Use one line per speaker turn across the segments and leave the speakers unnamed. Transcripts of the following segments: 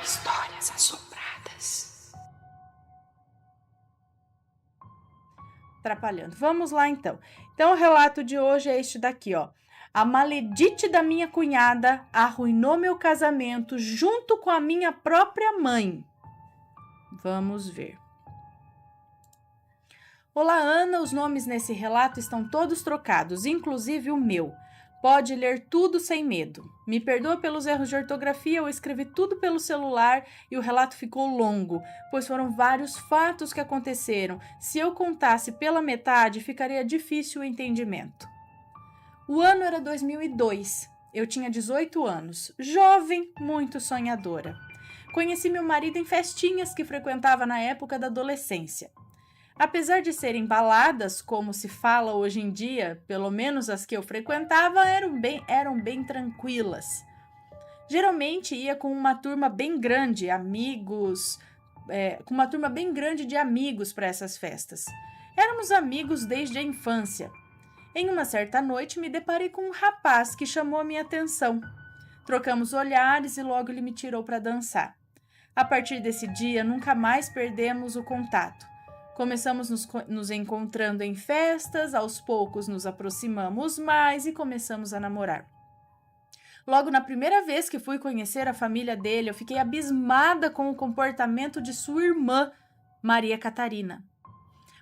Histórias assombradas.
Atrapalhando. Vamos lá, então. Então, o relato de hoje é este daqui, ó. A maledite da minha cunhada arruinou meu casamento junto com a minha própria mãe. Vamos ver. Olá, Ana. Os nomes nesse relato estão todos trocados, inclusive o meu. Pode ler tudo sem medo. Me perdoa pelos erros de ortografia, eu escrevi tudo pelo celular e o relato ficou longo, pois foram vários fatos que aconteceram. Se eu contasse pela metade, ficaria difícil o entendimento. O ano era 2002. Eu tinha 18 anos, jovem, muito sonhadora. Conheci meu marido em festinhas que frequentava na época da adolescência. Apesar de serem baladas, como se fala hoje em dia, pelo menos as que eu frequentava eram bem tranquilas. Geralmente ia com uma turma bem grande, com uma turma bem grande de amigos para essas festas. Éramos amigos desde a infância. Em uma certa noite me deparei com um rapaz que chamou a minha atenção. Trocamos olhares e logo ele me tirou para dançar. A partir desse dia, nunca mais perdemos o contato. Começamos nos encontrando em festas, aos poucos nos aproximamos mais e começamos a namorar. Logo na primeira vez que fui conhecer a família dele, eu fiquei abismada com o comportamento de sua irmã, Maria Catarina.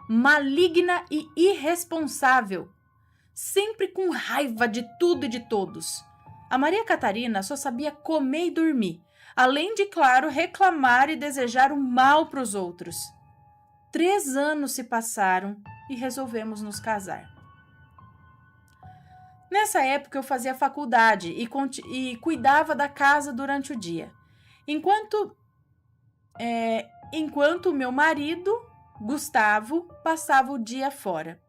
Maligna e irresponsável, sempre com raiva de tudo e de todos. A Maria Catarina só sabia comer e dormir, além de, claro, reclamar e desejar o mal para os outros. 3 anos se passaram e resolvemos nos casar. Nessa época eu fazia faculdade e cuidava da casa durante o dia, enquanto meu marido, Gustavo, passava o dia fora.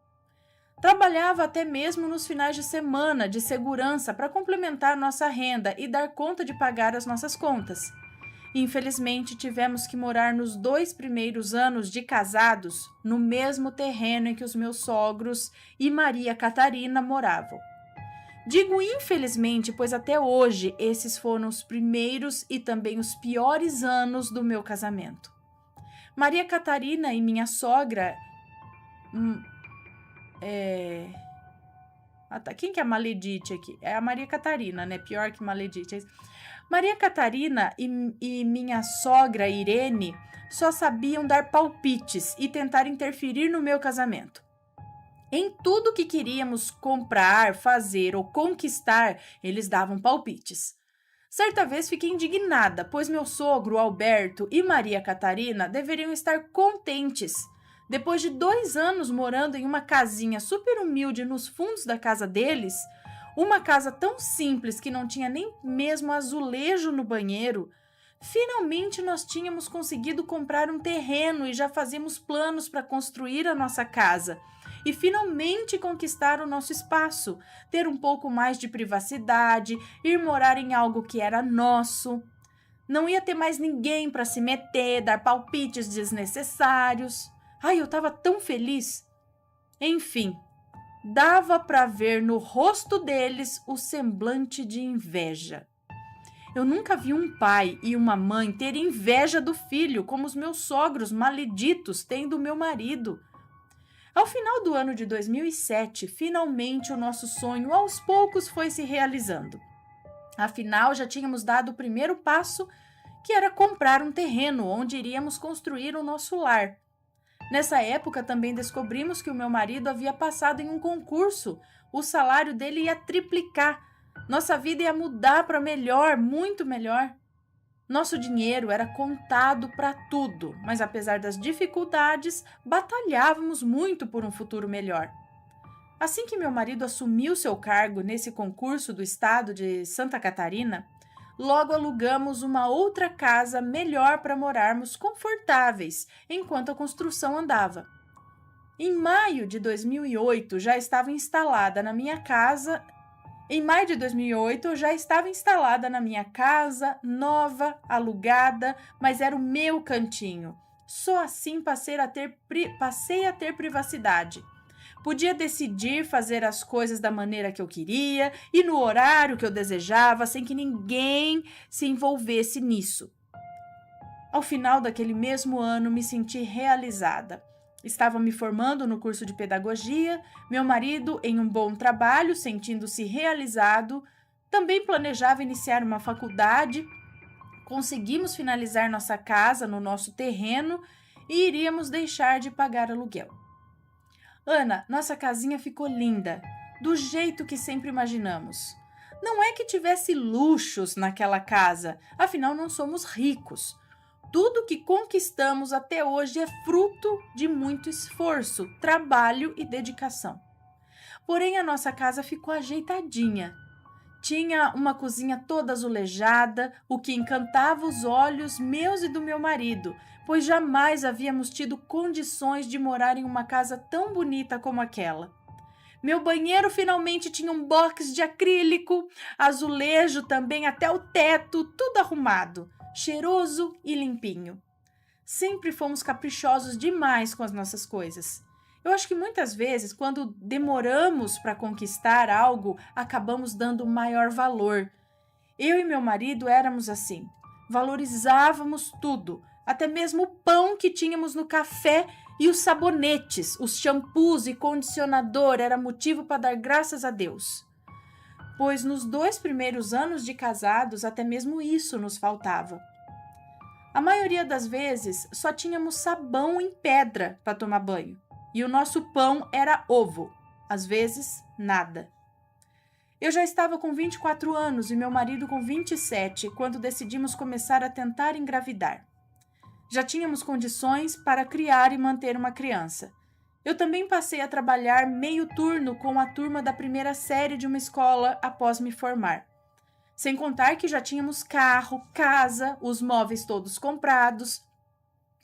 Trabalhava até mesmo nos finais de semana de segurança para complementar nossa renda e dar conta de pagar as nossas contas. Infelizmente, tivemos que morar nos 2 primeiros anos de casados no mesmo terreno em que os meus sogros e Maria Catarina moravam. Digo infelizmente, pois até hoje esses foram os primeiros e também os piores anos do meu casamento. Maria Catarina e minha sogra... Quem que é a maledite aqui? É a Maria Catarina, né? Pior que maledite. Maria Catarina e minha sogra Irene só sabiam dar palpites e tentar interferir no meu casamento. Em tudo que queríamos comprar, fazer ou conquistar, eles davam palpites. Certa vez fiquei indignada, pois meu sogro Alberto e Maria Catarina deveriam estar contentes. Depois de 2 anos morando em uma casinha super humilde nos fundos da casa deles, uma casa tão simples que não tinha nem mesmo azulejo no banheiro, finalmente nós tínhamos conseguido comprar um terreno e já fazíamos planos para construir a nossa casa e finalmente conquistar o nosso espaço, ter um pouco mais de privacidade, ir morar em algo que era nosso. Não ia ter mais ninguém para se meter, dar palpites desnecessários. Ai, eu estava tão feliz. Enfim, dava para ver no rosto deles o semblante de inveja. Eu nunca vi um pai e uma mãe ter inveja do filho, como os meus sogros maleditos têm do meu marido. Ao final do ano de 2007, finalmente o nosso sonho aos poucos foi se realizando. Afinal, já tínhamos dado o primeiro passo, que era comprar um terreno onde iríamos construir o nosso lar. Nessa época, também descobrimos que o meu marido havia passado em um concurso. O salário dele ia triplicar. Nossa vida ia mudar para melhor, muito melhor. Nosso dinheiro era contado para tudo, mas apesar das dificuldades, batalhávamos muito por um futuro melhor. Assim que meu marido assumiu seu cargo nesse concurso do estado de Santa Catarina, logo alugamos uma outra casa melhor para morarmos confortáveis enquanto a construção andava. Em maio de 2008, já estava instalada na minha casa. Em maio de 2008, eu já estava instalada na minha casa, nova, alugada, mas era o meu cantinho. Só assim passei a ter privacidade. Podia decidir fazer as coisas da maneira que eu queria e no horário que eu desejava, sem que ninguém se envolvesse nisso. Ao final daquele mesmo ano, me senti realizada. Estava me formando no curso de pedagogia, meu marido em um bom trabalho, sentindo-se realizado, também planejava iniciar uma faculdade. Conseguimos finalizar nossa casa no nosso terreno e iríamos deixar de pagar aluguel. Ana, nossa casinha ficou linda, do jeito que sempre imaginamos. Não é que tivesse luxos naquela casa, afinal não somos ricos. Tudo que conquistamos até hoje é fruto de muito esforço, trabalho e dedicação. Porém, a nossa casa ficou ajeitadinha. Tinha uma cozinha toda azulejada, o que encantava os olhos meus e do meu marido, pois jamais havíamos tido condições de morar em uma casa tão bonita como aquela. Meu banheiro finalmente tinha um box de acrílico, azulejo também até o teto, tudo arrumado, cheiroso e limpinho. Sempre fomos caprichosos demais com as nossas coisas. Eu acho que muitas vezes, quando demoramos para conquistar algo, acabamos dando maior valor. Eu e meu marido éramos assim. Valorizávamos tudo, até mesmo o pão que tínhamos no café e os sabonetes, os shampoos e condicionador era motivo para dar graças a Deus. Pois nos 2 primeiros anos de casados, até mesmo isso nos faltava. A maioria das vezes, só tínhamos sabão em pedra para tomar banho. E o nosso pão era ovo, às vezes nada. Eu já estava com 24 anos e meu marido com 27 quando decidimos começar a tentar engravidar. Já tínhamos condições para criar e manter uma criança. Eu também passei a trabalhar meio turno com a turma da primeira série de uma escola após me formar. Sem contar que já tínhamos carro, casa, os móveis todos comprados.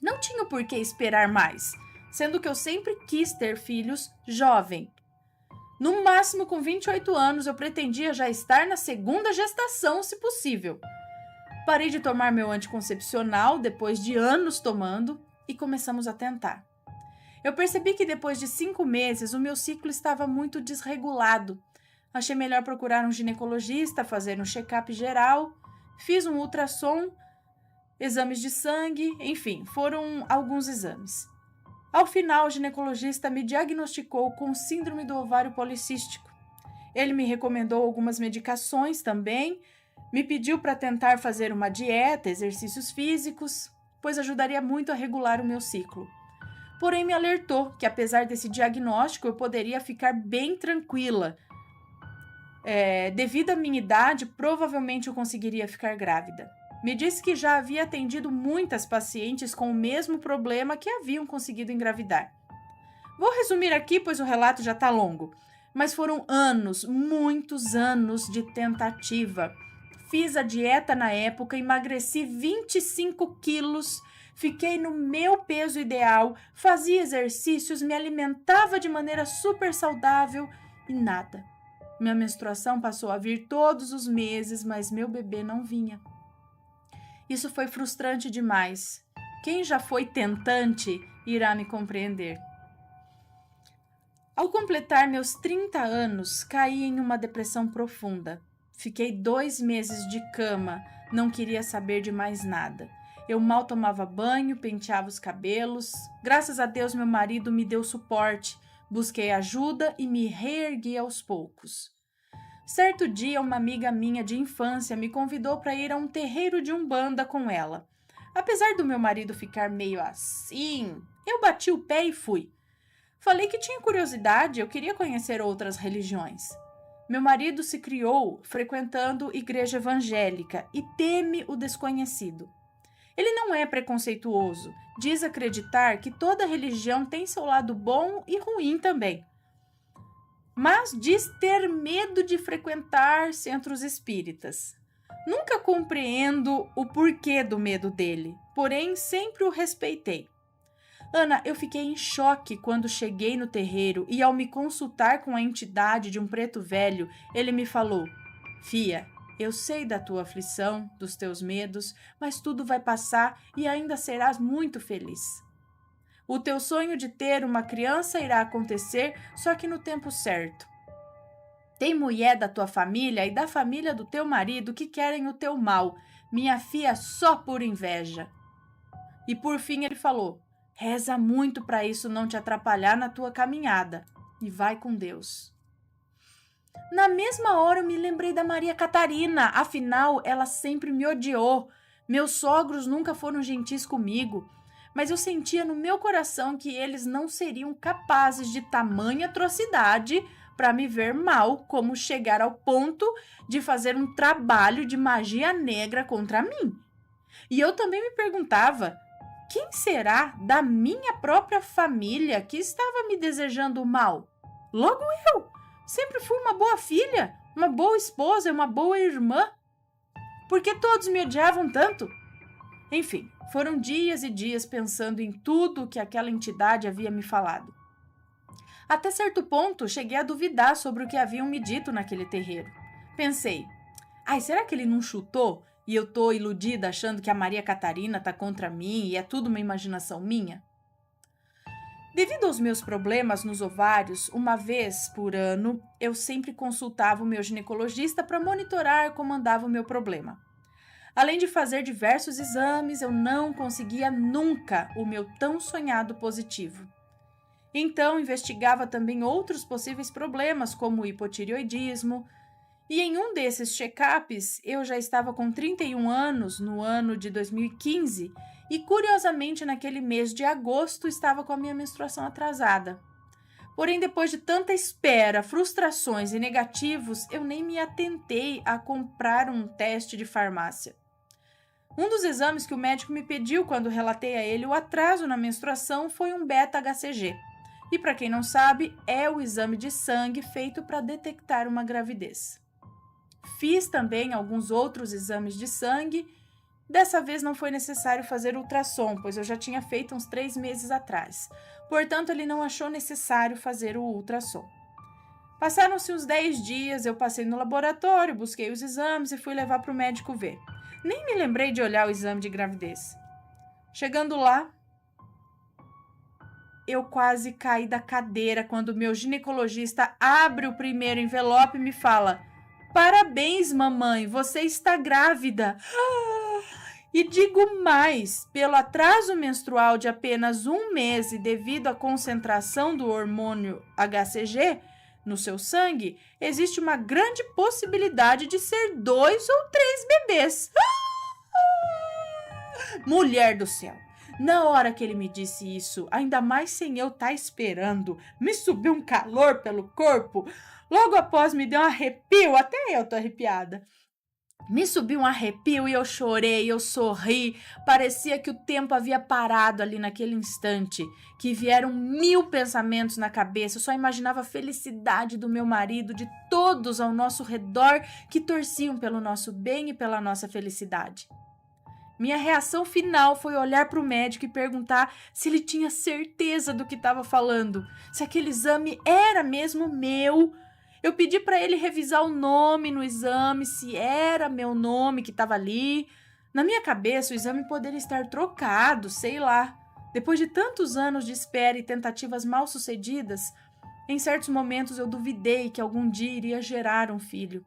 Não tinha por que esperar mais, sendo que eu sempre quis ter filhos jovem. No máximo, com 28 anos, eu pretendia já estar na 2ª gestação, se possível. Parei de tomar meu anticoncepcional depois de anos tomando e começamos a tentar. Eu percebi que depois de 5 meses o meu ciclo estava muito desregulado. Achei melhor procurar um ginecologista, fazer um check-up geral, fiz um ultrassom, exames de sangue, enfim, foram alguns exames. Ao final, o ginecologista me diagnosticou com síndrome do ovário policístico. Ele me recomendou algumas medicações também, me pediu para tentar fazer uma dieta, exercícios físicos, pois ajudaria muito a regular o meu ciclo. Porém, me alertou que, apesar desse diagnóstico, eu poderia ficar bem tranquila. Devido à minha idade, provavelmente eu conseguiria ficar grávida. Me disse que já havia atendido muitas pacientes com o mesmo problema que haviam conseguido engravidar. Vou resumir aqui, pois o relato já está longo. Mas foram anos, muitos anos de tentativa. Fiz a dieta na época, emagreci 25 quilos, fiquei no meu peso ideal, fazia exercícios, me alimentava de maneira super saudável e nada. Minha menstruação passou a vir todos os meses, mas meu bebê não vinha. Isso foi frustrante demais. Quem já foi tentante irá me compreender. Ao completar meus 30 anos, caí em uma depressão profunda. Fiquei 2 meses de cama, não queria saber de mais nada. Eu mal tomava banho, penteava os cabelos. Graças a Deus, meu marido me deu suporte. Busquei ajuda e me reergui aos poucos. Certo dia, uma amiga minha de infância me convidou para ir a um terreiro de umbanda com ela. Apesar do meu marido ficar meio assim, eu bati o pé e fui. Falei que tinha curiosidade, eu queria conhecer outras religiões. Meu marido se criou frequentando igreja evangélica e teme o desconhecido. Ele não é preconceituoso, diz acreditar que toda religião tem seu lado bom e ruim também. Mas diz ter medo de frequentar centros espíritas. Nunca compreendo o porquê do medo dele, porém sempre o respeitei. Ana, eu fiquei em choque quando cheguei no terreiro e ao me consultar com a entidade de um preto velho, ele me falou: Fia, eu sei da tua aflição, dos teus medos, mas tudo vai passar e ainda serás muito feliz. O teu sonho de ter uma criança irá acontecer, só que no tempo certo. Tem mulher da tua família e da família do teu marido que querem o teu mal, minha filha, só por inveja. E por fim ele falou: reza muito para isso não te atrapalhar na tua caminhada e vai com Deus. Na mesma hora eu me lembrei da Maria Catarina, afinal ela sempre me odiou. Meus sogros nunca foram gentis comigo, mas eu sentia no meu coração que eles não seriam capazes de tamanha atrocidade para me ver mal, como chegar ao ponto de fazer um trabalho de magia negra contra mim. E eu também me perguntava: quem será da minha própria família que estava me desejando mal? Logo eu! Sempre fui uma boa filha, uma boa esposa e uma boa irmã. Por que todos me odiavam tanto? Enfim, foram dias e dias pensando em tudo o que aquela entidade havia me falado. Até certo ponto, cheguei a duvidar sobre o que haviam me dito naquele terreiro. Pensei: ai, será que ele não chutou e eu tô iludida achando que a Maria Catarina tá contra mim e é tudo uma imaginação minha? Devido aos meus problemas nos ovários, uma vez por ano, eu sempre consultava o meu ginecologista para monitorar como andava o meu problema. Além de fazer diversos exames, eu não conseguia nunca o meu tão sonhado positivo. Então, investigava também outros possíveis problemas, como o hipotireoidismo, e em um desses check-ups, eu já estava com 31 anos no ano de 2015 e, curiosamente, naquele mês de agosto, estava com a minha menstruação atrasada. Porém, depois de tanta espera, frustrações e negativos, eu nem me atentei a comprar um teste de farmácia. Um dos exames que o médico me pediu quando relatei a ele o atraso na menstruação foi um beta-HCG. E, para quem não sabe, é o exame de sangue feito para detectar uma gravidez. Fiz também alguns outros exames de sangue. Dessa vez não foi necessário fazer ultrassom, pois eu já tinha feito uns 3 meses atrás. Portanto, ele não achou necessário fazer o ultrassom. Passaram-se uns 10 dias, eu passei no laboratório, busquei os exames e fui levar para o médico ver. Nem me lembrei de olhar o exame de gravidez. Chegando lá, eu quase caí da cadeira quando o meu ginecologista abre o primeiro envelope e me fala: parabéns, mamãe, você está grávida. E digo mais, pelo atraso menstrual de apenas 1 mês e devido à concentração do hormônio HCG no seu sangue, existe uma grande possibilidade de ser 2 ou 3 bebês. Mulher do céu! Na hora que ele me disse isso, ainda mais sem eu estar esperando, me subiu um calor pelo corpo. Logo após me deu um arrepio, até eu tô arrepiada. Me subiu um arrepio e eu chorei, eu sorri. Parecia que o tempo havia parado ali naquele instante, que vieram 1000 pensamentos na cabeça. Eu só imaginava a felicidade do meu marido, de todos ao nosso redor que torciam pelo nosso bem e pela nossa felicidade. Minha reação final foi olhar para o médico e perguntar se ele tinha certeza do que estava falando, se aquele exame era mesmo meu. Eu pedi para ele revisar o nome no exame, se era meu nome que estava ali. Na minha cabeça, o exame poderia estar trocado, sei lá. Depois de tantos anos de espera e tentativas mal sucedidas, em certos momentos eu duvidei que algum dia iria gerar um filho.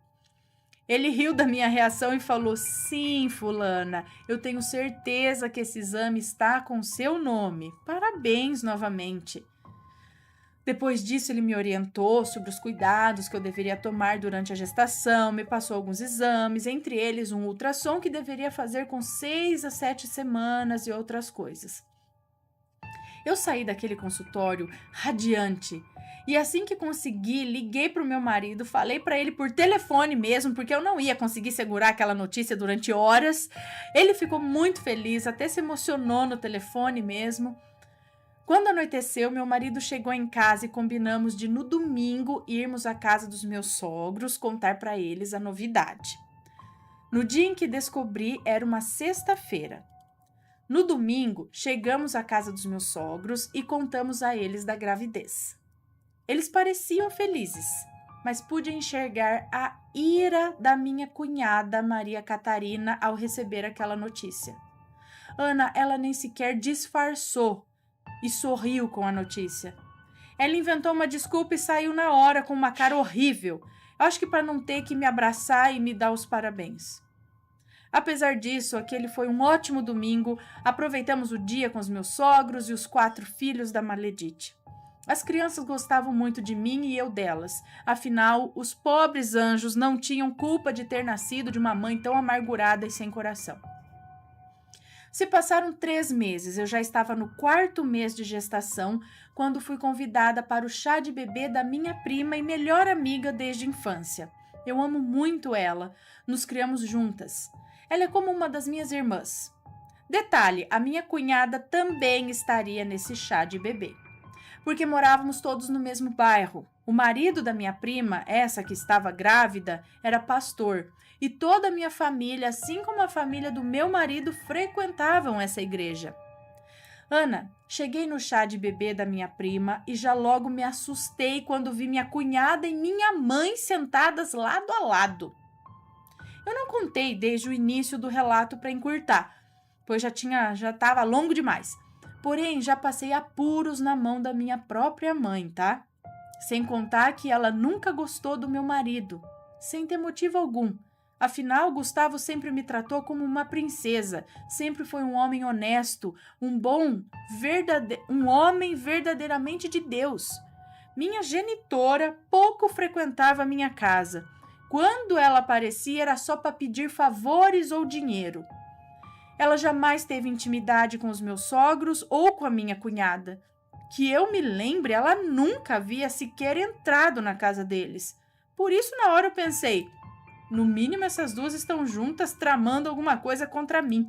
Ele riu da minha reação e falou: sim, fulana, eu tenho certeza que esse exame está com seu nome. Parabéns novamente. Depois disso, ele me orientou sobre os cuidados que eu deveria tomar durante a gestação, me passou alguns exames, entre eles um ultrassom que deveria fazer com 6 a 7 semanas e outras coisas. Eu saí daquele consultório radiante. E assim que consegui, liguei para o meu marido, falei para ele por telefone mesmo, porque eu não ia conseguir segurar aquela notícia durante horas. Ele ficou muito feliz, até se emocionou no telefone mesmo. Quando anoiteceu, meu marido chegou em casa e combinamos de no domingo irmos à casa dos meus sogros contar para eles a novidade. No dia em que descobri, era uma sexta-feira. No domingo, chegamos à casa dos meus sogros e contamos a eles da gravidez. Eles pareciam felizes, mas pude enxergar a ira da minha cunhada Maria Catarina ao receber aquela notícia. Ana, ela nem sequer disfarçou e sorriu com a notícia. Ela inventou uma desculpa e saiu na hora com uma cara horrível. Acho que para não ter que me abraçar e me dar os parabéns. Apesar disso, aquele foi um ótimo domingo. Aproveitamos o dia com os meus sogros e os 4 filhos da Maledite. As crianças gostavam muito de mim e eu delas. Afinal, os pobres anjos não tinham culpa de ter nascido de uma mãe tão amargurada e sem coração. Se passaram 3 meses, eu já estava no 4º mês de gestação, quando fui convidada para o chá de bebê da minha prima e melhor amiga desde a infância. Eu amo muito ela, nos criamos juntas. Ela é como uma das minhas irmãs. Detalhe, a minha cunhada também estaria nesse chá de bebê, porque morávamos todos no mesmo bairro. O marido da minha prima, essa que estava grávida, era pastor, e toda a minha família, assim como a família do meu marido, frequentavam essa igreja. Ana, cheguei no chá de bebê da minha prima e já logo me assustei quando vi minha cunhada e minha mãe sentadas lado a lado. Eu não contei desde o início do relato para encurtar, pois já estava longo demais. Porém, já passei apuros na mão da minha própria mãe, tá? Sem contar que ela nunca gostou do meu marido, sem ter motivo algum. Afinal, Gustavo sempre me tratou como uma princesa, sempre foi um homem honesto, um homem verdadeiramente de Deus. Minha genitora pouco frequentava a minha casa. Quando ela aparecia, era só para pedir favores ou dinheiro. Ela jamais teve intimidade com os meus sogros ou com a minha cunhada. Que eu me lembre, ela nunca havia sequer entrado na casa deles. Por isso, na hora eu pensei, no mínimo essas duas estão juntas tramando alguma coisa contra mim.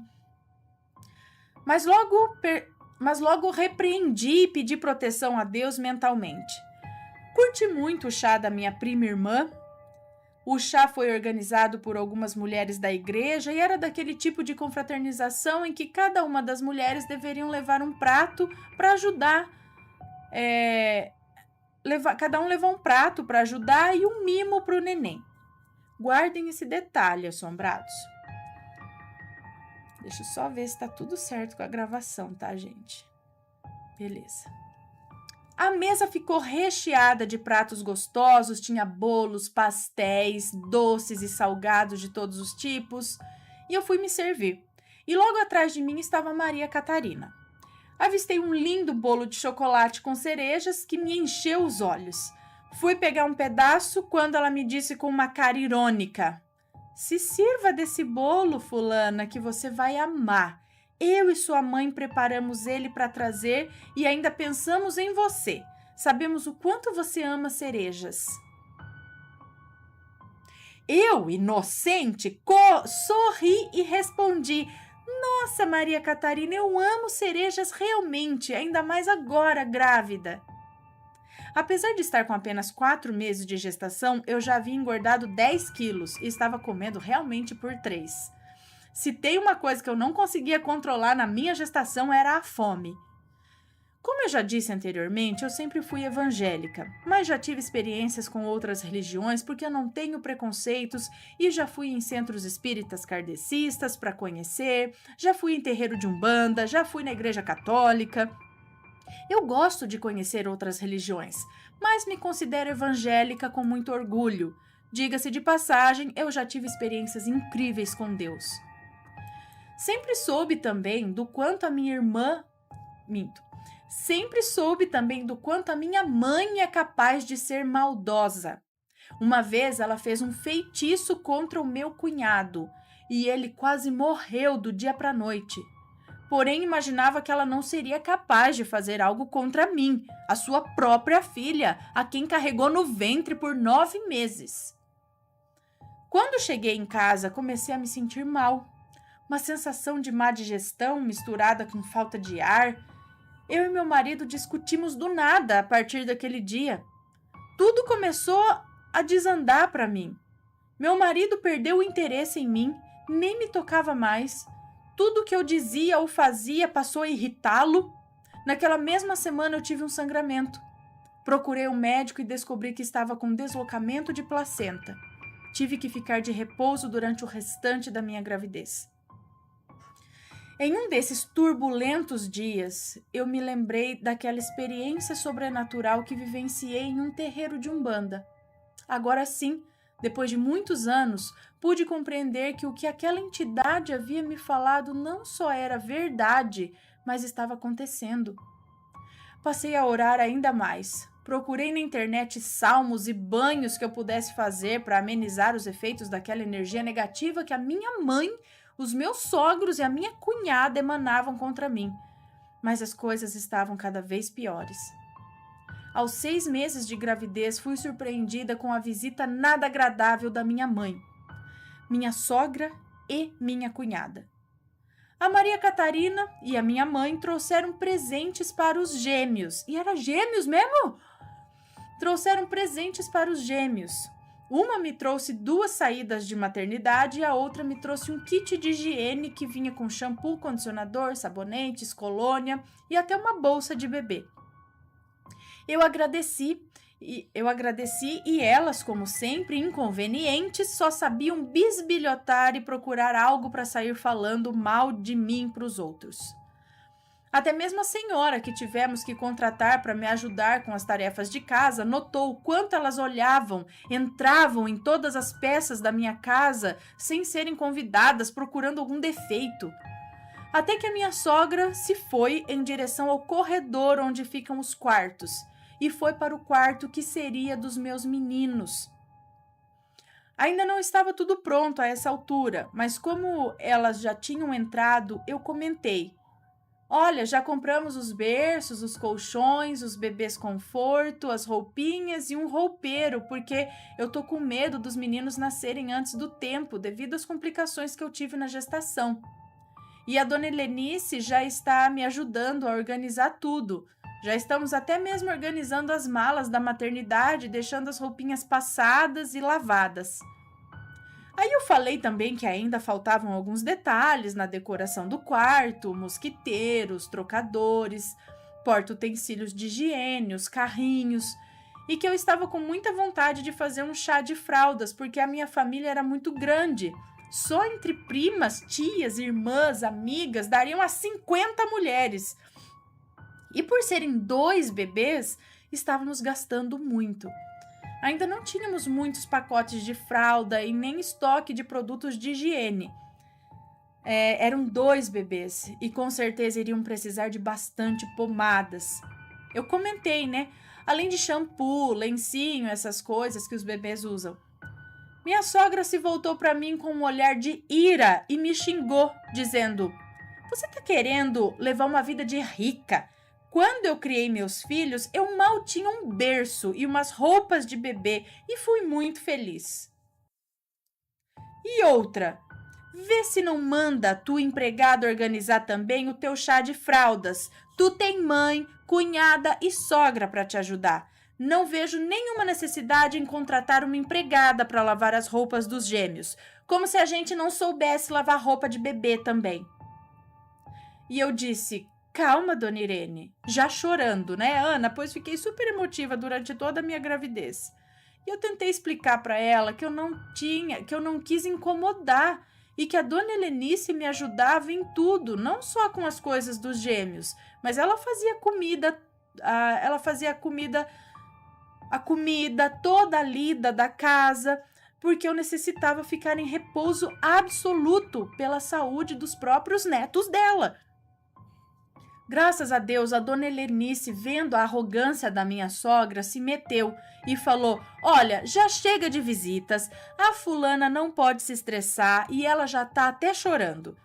Mas logo repreendi e pedi proteção a Deus mentalmente. Curti muito o chá da minha prima irmã. O chá foi organizado por algumas mulheres da igreja e era daquele tipo de confraternização em que cada uma das mulheres deveriam levar um prato para ajudar. Cada um levou um prato para ajudar e um mimo para o neném. Guardem esse detalhe, assombrados. Deixa eu só ver se tá tudo certo com a gravação, tá, gente? Beleza. A mesa ficou recheada de pratos gostosos, tinha bolos, pastéis, doces e salgados de todos os tipos, e eu fui me servir. E logo atrás de mim estava Maria Catarina. Avistei um lindo bolo de chocolate com cerejas que me encheu os olhos. Fui pegar um pedaço quando ela me disse com uma cara irônica: "Se sirva desse bolo, fulana, que você vai amar. Eu e sua mãe preparamos ele para trazer e ainda pensamos em você. Sabemos o quanto você ama cerejas." Eu, inocente, sorri e respondi: "Nossa, Maria Catarina, eu amo cerejas realmente, ainda mais agora grávida." Apesar de estar com apenas 4 meses de gestação, eu já havia engordado 10 quilos e estava comendo realmente por 3. Se tem uma coisa que eu não conseguia controlar na minha gestação era a fome. Como eu já disse anteriormente, eu sempre fui evangélica, mas já tive experiências com outras religiões porque eu não tenho preconceitos e já fui em centros espíritas kardecistas para conhecer, já fui em terreiro de Umbanda, já fui na igreja católica. Eu gosto de conhecer outras religiões, mas me considero evangélica com muito orgulho. Diga-se de passagem, eu já tive experiências incríveis com Deus. Sempre soube também do quanto a minha mãe é capaz de ser maldosa. Uma vez ela fez um feitiço contra o meu cunhado e ele quase morreu do dia para a noite. Porém, imaginava que ela não seria capaz de fazer algo contra mim, a sua própria filha, a quem carregou no ventre por 9 meses. Quando cheguei em casa, comecei a me sentir mal. Uma sensação de má digestão misturada com falta de ar. Eu e meu marido discutimos do nada a partir daquele dia. Tudo começou a desandar para mim. Meu marido perdeu o interesse em mim, nem me tocava mais. Tudo que eu dizia ou fazia passou a irritá-lo. Naquela mesma semana eu tive um sangramento. Procurei um médico e descobri que estava com deslocamento de placenta. Tive que ficar de repouso durante o restante da minha gravidez. Em um desses turbulentos dias, eu me lembrei daquela experiência sobrenatural que vivenciei em um terreiro de Umbanda. Agora sim, Depois de muitos anos, pude compreender que o que aquela entidade havia me falado não só era verdade, mas estava acontecendo. Passei a orar ainda mais. Procurei na internet salmos e banhos que eu pudesse fazer para amenizar os efeitos daquela energia negativa que a minha mãe, os meus sogros e a minha cunhada emanavam contra mim. Mas as coisas estavam cada vez piores. Aos 6 meses de gravidez, fui surpreendida com a visita nada agradável da minha mãe, minha sogra e minha cunhada. A Maria Catarina e a minha mãe trouxeram presentes para os gêmeos. E era gêmeos mesmo? Trouxeram presentes para os gêmeos. Uma me trouxe 2 saídas de maternidade e a outra me trouxe um kit de higiene que vinha com shampoo, condicionador, sabonetes, colônia e até uma bolsa de bebê. Eu agradeci e elas, como sempre, inconvenientes, só sabiam bisbilhotar e procurar algo para sair falando mal de mim para os outros. Até mesmo a senhora que tivemos que contratar para me ajudar com as tarefas de casa notou o quanto elas olhavam, entravam em todas as peças da minha casa sem serem convidadas, procurando algum defeito. Até que a minha sogra se foi em direção ao corredor onde ficam os quartos e foi para o quarto que seria dos meus meninos. Ainda não estava tudo pronto a essa altura, mas como elas já tinham entrado, eu comentei: olha, já compramos os berços, os colchões, os bebês conforto, as roupinhas e um roupeiro, porque eu tô com medo dos meninos nascerem antes do tempo, devido às complicações que eu tive na gestação. E a dona Helenice já está me ajudando a organizar tudo. Já estamos até mesmo organizando as malas da maternidade, deixando as roupinhas passadas e lavadas. Aí eu falei também que ainda faltavam alguns detalhes na decoração do quarto, mosquiteiros, trocadores, porta-utensílios de higiene, os carrinhos, e que eu estava com muita vontade de fazer um chá de fraldas, porque a minha família era muito grande. Só entre primas, tias, irmãs, amigas, dariam a 50 mulheres. E por serem 2 bebês, estávamos gastando muito. Ainda não tínhamos muitos pacotes de fralda e nem estoque de produtos de higiene. Eram 2 bebês e com certeza iriam precisar de bastante pomadas. Eu comentei, né? Além de shampoo, lencinho, essas coisas que os bebês usam. Minha sogra se voltou para mim com um olhar de ira e me xingou, dizendo: você tá querendo levar uma vida de rica? Quando eu criei meus filhos, eu mal tinha um berço e umas roupas de bebê e fui muito feliz. E outra, vê se não manda tua empregada organizar também o teu chá de fraldas. Tu tem mãe, cunhada e sogra para te ajudar. Não vejo nenhuma necessidade em contratar uma empregada para lavar as roupas dos gêmeos, como se a gente não soubesse lavar roupa de bebê também. E eu disse: calma, dona Irene, já chorando, né, Ana? Pois fiquei super emotiva durante toda a minha gravidez. E eu tentei explicar para ela que eu não quis incomodar e que a dona Helenice me ajudava em tudo, não só com as coisas dos gêmeos, mas ela fazia a comida, toda a lida da casa, porque eu necessitava ficar em repouso absoluto pela saúde dos próprios netos dela. Graças a Deus, a dona Helenice, vendo a arrogância da minha sogra, se meteu e falou: olha, já chega de visitas, a fulana não pode se estressar e ela já tá até chorando.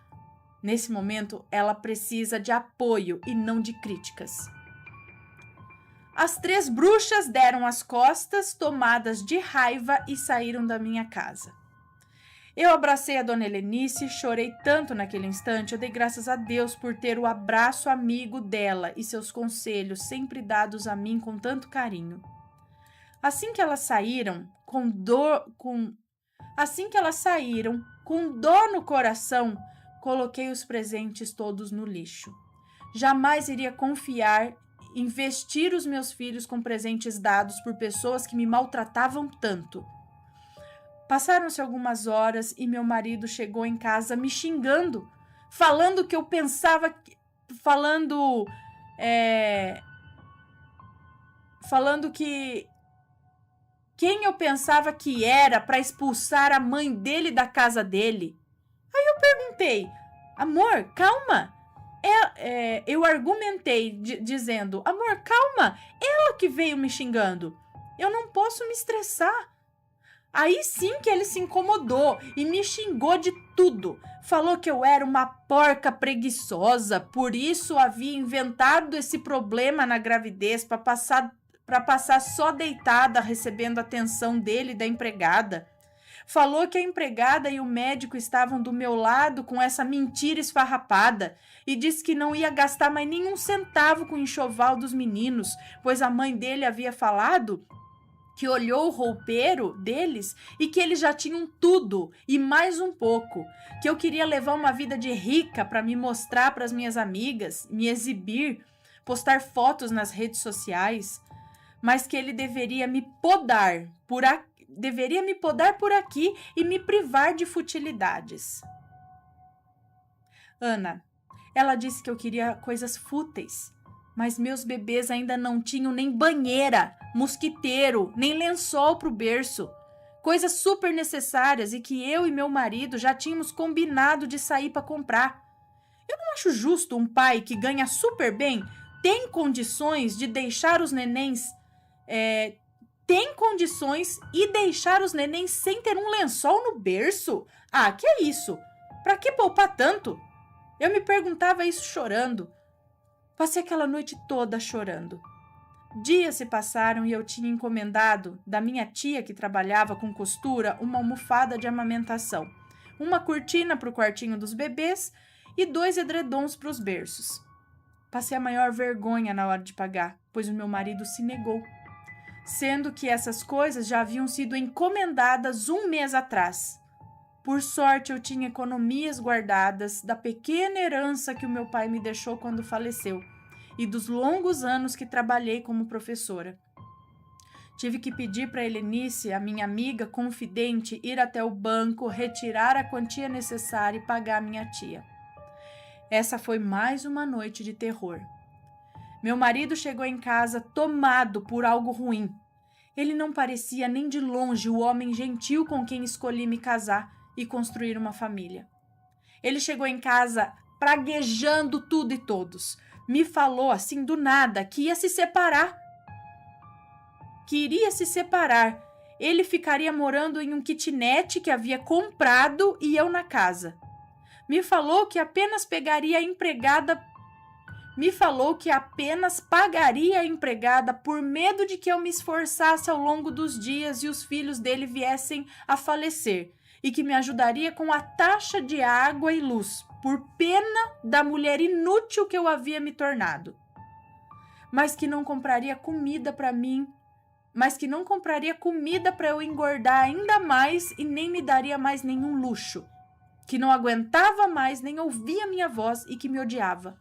Nesse momento, ela precisa de apoio e não de críticas. As 3 bruxas deram as costas, tomadas de raiva, e saíram da minha casa. Eu abracei a dona Helenice, chorei tanto naquele instante, eu dei graças a Deus por ter o abraço amigo dela e seus conselhos sempre dados a mim com tanto carinho. Assim que elas saíram, com dor no coração, coloquei os presentes todos no lixo. Jamais iria confiar em vestir os meus filhos com presentes dados por pessoas que me maltratavam tanto. Passaram-se algumas horas e meu marido chegou em casa me xingando, falando que eu pensava, falando que Quem eu pensava que era para expulsar a mãe dele da casa dele? Aí eu perguntei, amor, calma. Eu argumentei dizendo, amor, calma, ela que veio me xingando. Eu não posso me estressar. Aí sim que ele se incomodou e me xingou de tudo. Falou que eu era uma porca preguiçosa, por isso havia inventado esse problema na gravidez para passar só deitada recebendo atenção dele e da empregada. Falou que a empregada e o médico estavam do meu lado com essa mentira esfarrapada e disse que não ia gastar mais nenhum centavo com o enxoval dos meninos, pois a mãe dele havia falado que olhou o roupeiro deles e que eles já tinham tudo e mais um pouco, que eu queria levar uma vida de rica para me mostrar para as minhas amigas, me exibir, postar fotos nas redes sociais, mas que ele deveria me podar por aqui e me privar de futilidades. Ana, ela disse que eu queria coisas fúteis, mas meus bebês ainda não tinham nem banheira, mosquiteiro, nem lençol para o berço. Coisas super necessárias e que eu e meu marido já tínhamos combinado de sair para comprar. Eu não acho justo um pai que ganha super bem, tem condições de deixar os nenéns... tem condições e deixar os nenéns sem ter um lençol no berço? Ah, que é isso? Para que poupar tanto? Eu me perguntava isso chorando. Passei aquela noite toda chorando. Dias se passaram e eu tinha encomendado da minha tia que trabalhava com costura uma almofada de amamentação, uma cortina para o quartinho dos bebês e 2 edredons para os berços. Passei a maior vergonha na hora de pagar, pois o meu marido se negou, sendo que essas coisas já haviam sido encomendadas 1 mês atrás. Por sorte, eu tinha economias guardadas da pequena herança que o meu pai me deixou quando faleceu e dos longos anos que trabalhei como professora. Tive que pedir para Helenice, a minha amiga confidente, ir até o banco, retirar a quantia necessária e pagar a minha tia. Essa foi mais uma noite de terror. Meu marido chegou em casa tomado por algo ruim. Ele não parecia nem de longe o homem gentil com quem escolhi me casar e construir uma família. Ele chegou em casa praguejando tudo e todos. Me falou assim do nada que ia se separar. Queria se separar. Ele ficaria morando em um kitnet que havia comprado e eu na casa. Me falou que apenas pagaria a empregada por medo de que eu me esforçasse ao longo dos dias e os filhos dele viessem a falecer, e que me ajudaria com a taxa de água e luz, por pena da mulher inútil que eu havia me tornado. Mas que não compraria comida para eu engordar ainda mais e nem me daria mais nenhum luxo, que não aguentava mais nem ouvia minha voz e que me odiava.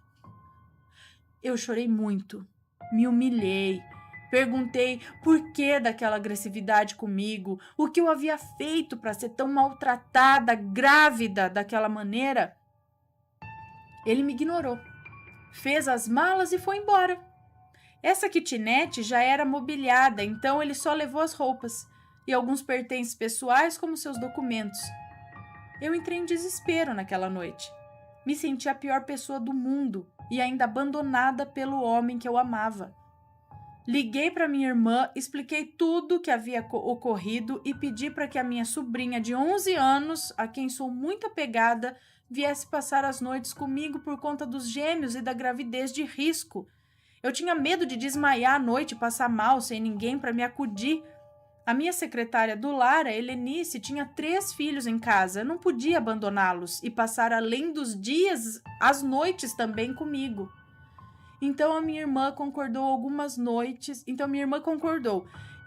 Eu chorei muito, me humilhei, perguntei por que daquela agressividade comigo, o que eu havia feito para ser tão maltratada, grávida daquela maneira. Ele me ignorou, fez as malas e foi embora. Essa kitnet já era mobiliada, então ele só levou as roupas e alguns pertences pessoais como seus documentos. Eu entrei em desespero naquela noite. Me senti a pior pessoa do mundo e ainda abandonada pelo homem que eu amava. Liguei para minha irmã, expliquei tudo o que havia ocorrido e pedi para que a minha sobrinha de 11 anos, a quem sou muito apegada, viesse passar as noites comigo por conta dos gêmeos e da gravidez de risco. Eu tinha medo de desmaiar à noite e passar mal sem ninguém para me acudir. A minha secretária do lar, a Helenice, tinha 3 filhos em casa. Eu não podia abandoná-los e passar além dos dias, as noites também comigo. Então minha irmã concordou. Em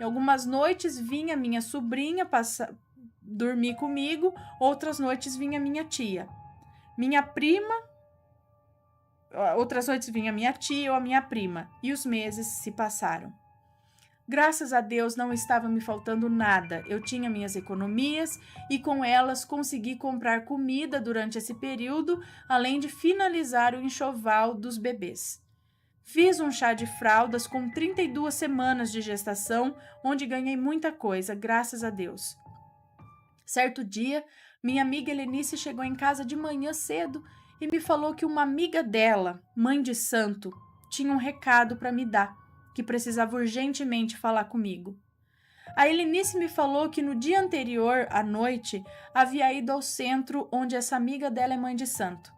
algumas noites vinha minha sobrinha dormir comigo, outras noites vinha minha tia. Outras noites vinha minha tia ou a minha prima, e os meses se passaram. Graças a Deus não estava me faltando nada. Eu tinha minhas economias e com elas consegui comprar comida durante esse período, além de finalizar o enxoval dos bebês. Fiz um chá de fraldas com 32 semanas de gestação, onde ganhei muita coisa, graças a Deus. Certo dia, minha amiga Helenice chegou em casa de manhã cedo e me falou que uma amiga dela, mãe de santo, tinha um recado para me dar, que precisava urgentemente falar comigo. A Helenice me falou que no dia anterior, à noite, havia ido ao centro onde essa amiga dela é mãe de santo,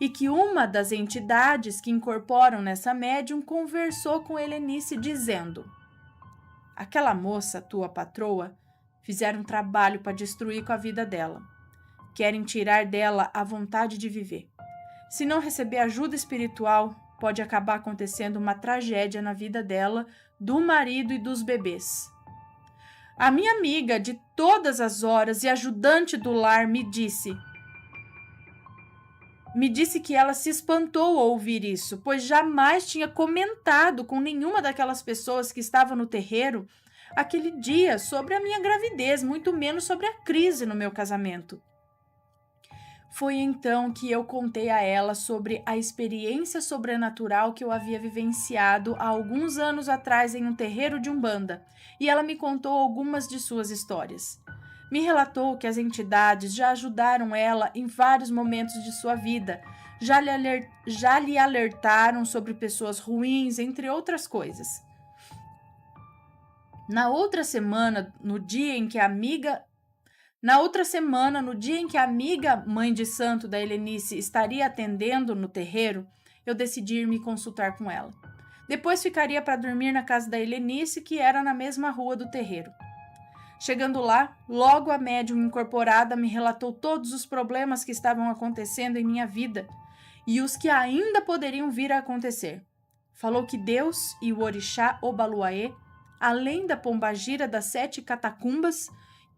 e que uma das entidades que incorporam nessa médium conversou com Helenice dizendo: aquela moça, tua patroa, fizeram um trabalho para destruir com a vida dela. Querem tirar dela a vontade de viver. Se não receber ajuda espiritual, pode acabar acontecendo uma tragédia na vida dela, do marido e dos bebês. A minha amiga de todas as horas e ajudante do lar me disse que ela se espantou ao ouvir isso, pois jamais tinha comentado com nenhuma daquelas pessoas que estavam no terreiro aquele dia sobre a minha gravidez, muito menos sobre a crise no meu casamento. Foi então que eu contei a ela sobre a experiência sobrenatural que eu havia vivenciado há alguns anos atrás em um terreiro de Umbanda, e ela me contou algumas de suas histórias. Me relatou que as entidades já ajudaram ela em vários momentos de sua vida, já lhe alertaram sobre pessoas ruins, entre outras coisas. Na outra semana, no dia em que a amiga mãe de santo da Helenice estaria atendendo no terreiro, eu decidi ir me consultar com ela. Depois ficaria para dormir na casa da Helenice, que era na mesma rua do terreiro. Chegando lá, logo a médium incorporada me relatou todos os problemas que estavam acontecendo em minha vida e os que ainda poderiam vir a acontecer. Falou que Deus e o orixá Obaluaê, além da pombagira das 7 catacumbas,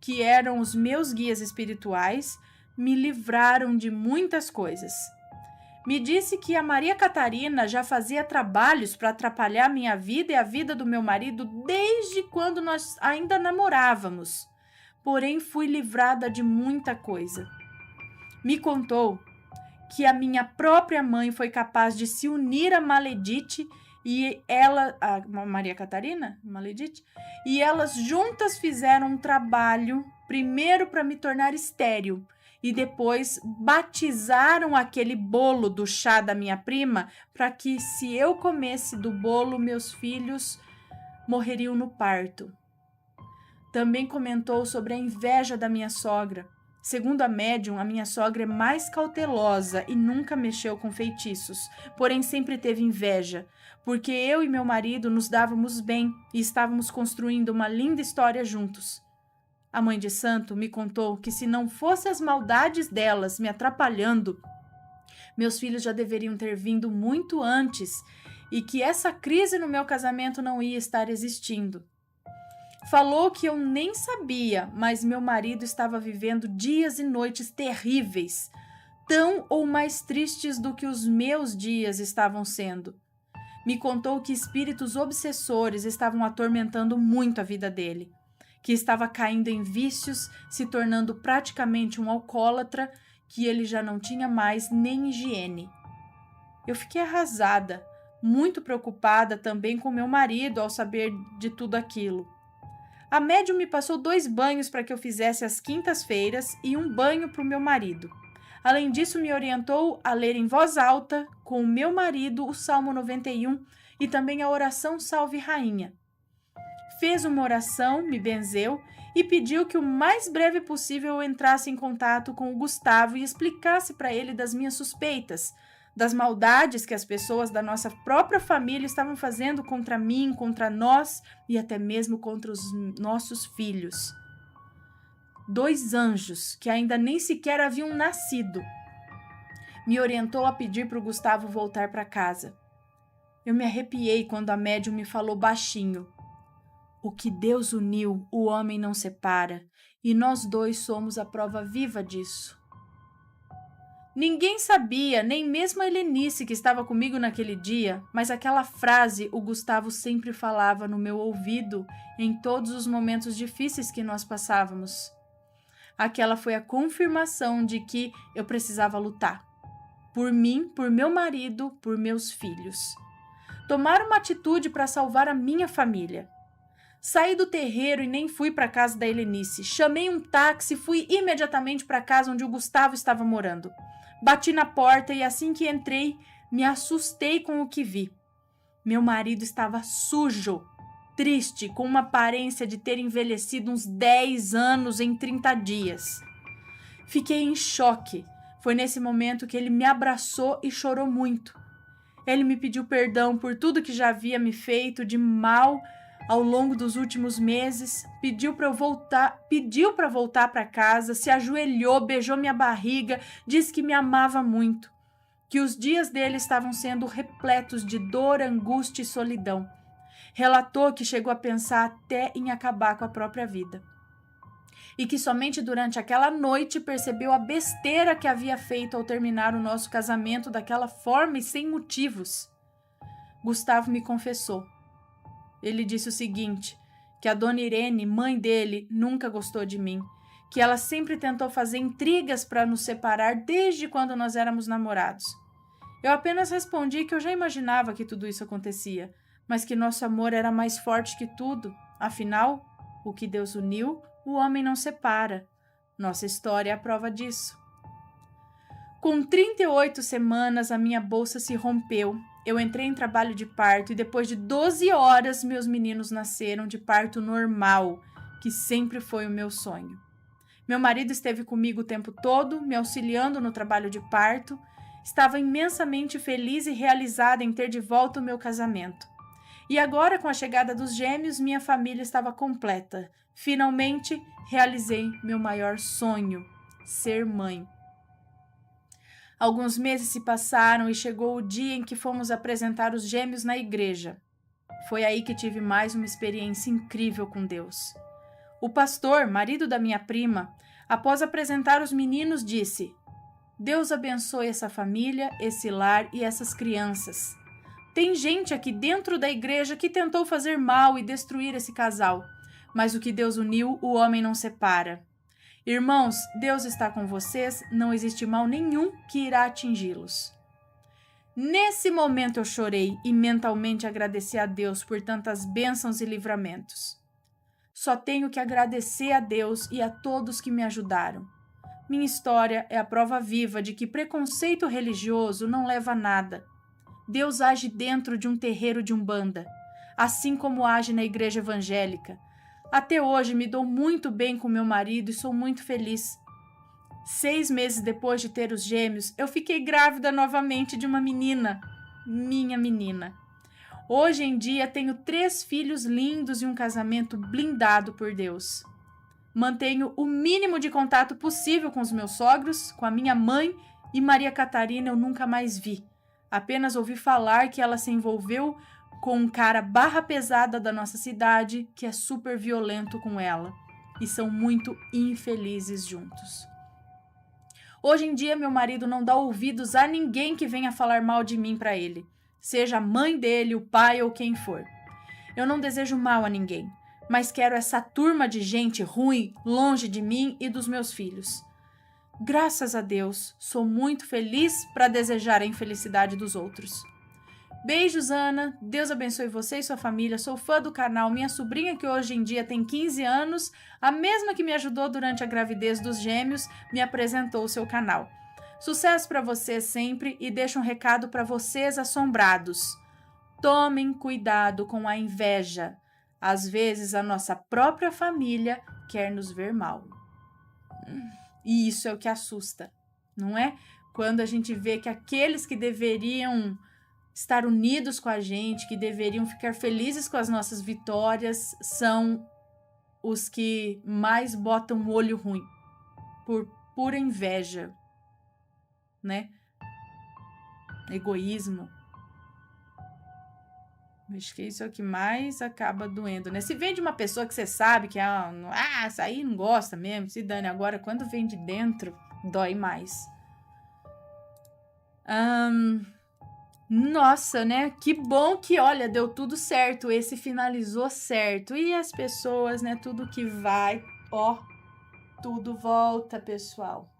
que eram os meus guias espirituais, me livraram de muitas coisas. Me disse que a Maria Catarina já fazia trabalhos para atrapalhar minha vida e a vida do meu marido desde quando nós ainda namorávamos. Porém, fui livrada de muita coisa. Me contou que a minha própria mãe foi capaz de se unir a Maledite e ela, a Maria Catarina, Maledite, e elas juntas fizeram um trabalho, primeiro para me tornar estéril, e depois batizaram aquele bolo do chá da minha prima para que, se eu comesse do bolo, meus filhos morreriam no parto. Também comentou sobre a inveja da minha sogra. Segundo a médium, a minha sogra é mais cautelosa e nunca mexeu com feitiços, porém sempre teve inveja, porque eu e meu marido nos dávamos bem e estávamos construindo uma linda história juntos. A mãe de santo me contou que, se não fosse as maldades delas me atrapalhando, meus filhos já deveriam ter vindo muito antes e que essa crise no meu casamento não ia estar existindo. Falou que eu nem sabia, mas meu marido estava vivendo dias e noites terríveis, tão ou mais tristes do que os meus dias estavam sendo. Me contou que espíritos obsessores estavam atormentando muito a vida dele, que estava caindo em vícios, se tornando praticamente um alcoólatra, que ele já não tinha mais nem higiene. Eu fiquei arrasada, muito preocupada também com meu marido ao saber de tudo aquilo. A médium me passou 2 banhos para que eu fizesse às quintas-feiras e um banho para o meu marido. Além disso, me orientou a ler em voz alta, com o meu marido, o Salmo 91 e também a oração Salve Rainha. Fez uma oração, me benzeu e pediu que o mais breve possível eu entrasse em contato com o Gustavo e explicasse para ele das minhas suspeitas, das maldades que as pessoas da nossa própria família estavam fazendo contra mim, contra nós e até mesmo contra os nossos filhos. 2 anjos, que ainda nem sequer haviam nascido, me orientou a pedir para o Gustavo voltar para casa. Eu me arrepiei quando a médium me falou baixinho: o que Deus uniu, o homem não separa, e nós 2 somos a prova viva disso. Ninguém sabia, nem mesmo a Helenice, que estava comigo naquele dia, mas aquela frase o Gustavo sempre falava no meu ouvido em todos os momentos difíceis que nós passávamos. Aquela foi a confirmação de que eu precisava lutar. Por mim, por meu marido, por meus filhos. tomar uma atitude para salvar a minha família. Saí do terreiro e nem fui para a casa da Helenice. Chamei um táxi e fui imediatamente para a casa onde o Gustavo estava morando. Bati na porta e assim que entrei, me assustei com o que vi. Meu marido estava sujo, triste, com uma aparência de ter envelhecido uns 10 anos em 30 dias. Fiquei em choque. Foi nesse momento que ele me abraçou e chorou muito. Ele me pediu perdão por tudo que já havia me feito de mal ao longo dos últimos meses, pediu para voltar para casa, se ajoelhou, beijou minha barriga, disse que me amava muito, que os dias dele estavam sendo repletos de dor, angústia e solidão. Relatou que chegou a pensar até em acabar com a própria vida. E que somente durante aquela noite percebeu a besteira que havia feito ao terminar o nosso casamento daquela forma e sem motivos. Gustavo me confessou. Ele disse o seguinte, que a dona Irene, mãe dele, nunca gostou de mim, que ela sempre tentou fazer intrigas para nos separar desde quando nós éramos namorados. Eu apenas respondi que eu já imaginava que tudo isso acontecia, mas que nosso amor era mais forte que tudo. Afinal, o que Deus uniu, o homem não separa. Nossa história é a prova disso. Com 38 semanas, a minha bolsa se rompeu. Eu entrei em trabalho de parto e depois de 12 horas, meus meninos nasceram de parto normal, que sempre foi o meu sonho. Meu marido esteve comigo o tempo todo, me auxiliando no trabalho de parto. Estava imensamente feliz e realizada em ter de volta o meu casamento. E agora, com a chegada dos gêmeos, minha família estava completa. Finalmente, realizei meu maior sonho, ser mãe. Alguns meses se passaram e chegou o dia em que fomos apresentar os gêmeos na igreja. Foi aí que tive mais uma experiência incrível com Deus. O pastor, marido da minha prima, após apresentar os meninos, disse: Deus abençoe essa família, esse lar e essas crianças. Tem gente aqui dentro da igreja que tentou fazer mal e destruir esse casal, mas o que Deus uniu, o homem não separa. Irmãos, Deus está com vocês, não existe mal nenhum que irá atingi-los. Nesse momento eu chorei e mentalmente agradeci a Deus por tantas bênçãos e livramentos. Só tenho que agradecer a Deus e a todos que me ajudaram. Minha história é a prova viva de que preconceito religioso não leva a nada. Deus age dentro de um terreiro de Umbanda, assim como age na igreja evangélica. Até hoje me dou muito bem com meu marido e sou muito feliz. 6 meses depois de ter os gêmeos, eu fiquei grávida novamente de uma menina, minha menina. Hoje em dia tenho 3 filhos lindos e um casamento blindado por Deus. Mantenho o mínimo de contato possível com os meus sogros, com a minha mãe e Maria Catarina eu nunca mais vi. Apenas ouvi falar que ela se envolveu com um cara barra pesada da nossa cidade que é super violento com ela e são muito infelizes juntos. Hoje em dia meu marido não dá ouvidos a ninguém que venha falar mal de mim para ele, seja a mãe dele, o pai ou quem for. Eu não desejo mal a ninguém, mas quero essa turma de gente ruim longe de mim e dos meus filhos. Graças a Deus, sou muito feliz para desejar a infelicidade dos outros. Beijos, Ana. Deus abençoe você e sua família. Sou fã do canal. Minha sobrinha, que hoje em dia tem 15 anos, a mesma que me ajudou durante a gravidez dos gêmeos, me apresentou o seu canal. Sucesso para vocês sempre e deixo um recado para vocês assombrados. Tomem cuidado com a inveja. Às vezes a nossa própria família quer nos ver mal. E isso é o que assusta, não é? Quando a gente vê que aqueles que deveriam estar unidos com a gente, que deveriam ficar felizes com as nossas vitórias, são os que mais botam o olho ruim, por pura inveja, né? Egoísmo. Acho que isso é o que mais acaba doendo, né? Se vem de uma pessoa que você sabe que essa aí não gosta mesmo, se dane. Agora, quando vem de dentro, dói mais. Nossa, né? Que bom que, olha, deu tudo certo. Esse finalizou certo. E as pessoas, né? Tudo que vai, ó, tudo volta, pessoal.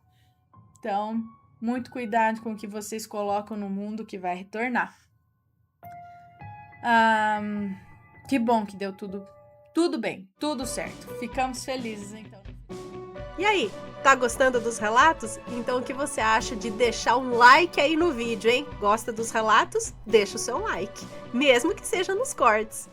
Então, muito cuidado com o que vocês colocam no mundo que vai retornar. Que bom que deu tudo bem, tudo certo. Ficamos felizes, então.
E aí, tá gostando dos relatos? Então o que você acha de deixar um like aí no vídeo, hein? Gosta dos relatos? Deixa o seu like, mesmo que seja nos cortes.